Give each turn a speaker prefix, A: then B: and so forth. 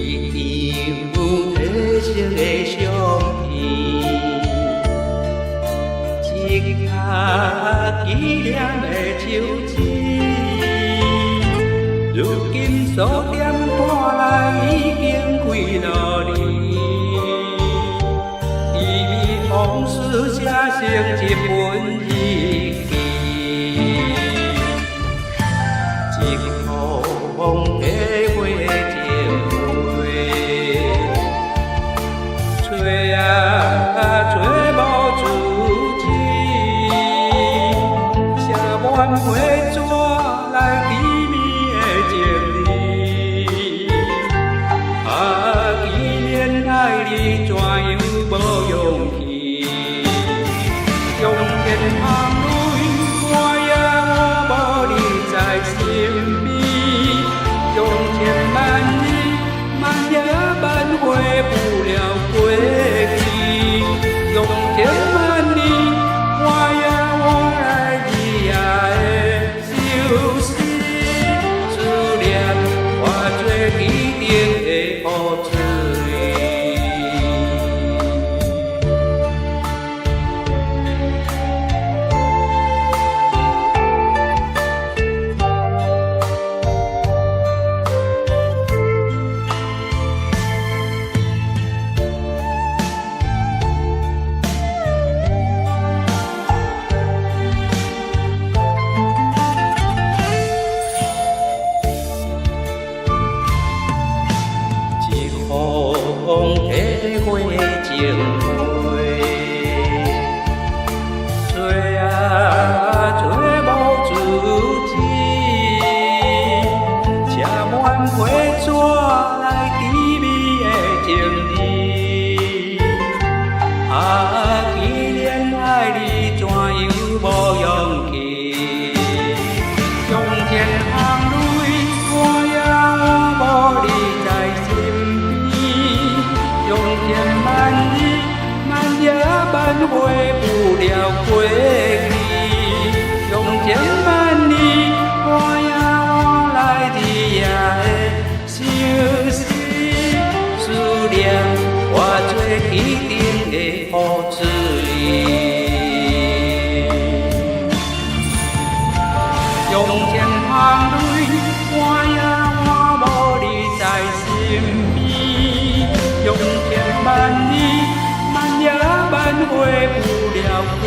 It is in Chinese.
A: 一张褪色的相片，一架纪念的手指。如今锁店看来已经几多年，已被往事写成一本日记。一幅风花花情画，找啊找无自己，写满花纸来纪念的情理。啊，纪念爱你怎样无勇气？用天行泪，我也我无你在身边。用千万里，万也挽回不了过去。用千万里，我也我爱你也会消失。思念化作一定的雨水。风花花情花，找啊找无自己，写满花纸来甜蜜的情理。啊，纪念爱你怎样无勇气？用千行泪，我也我无你在身边。用千万里，万也挽回不了过去。用千万里，我也我来你也会消失。思念化作一定的雨水。用千行泪，我也我无你在身边。用千万里，万也挽回不了过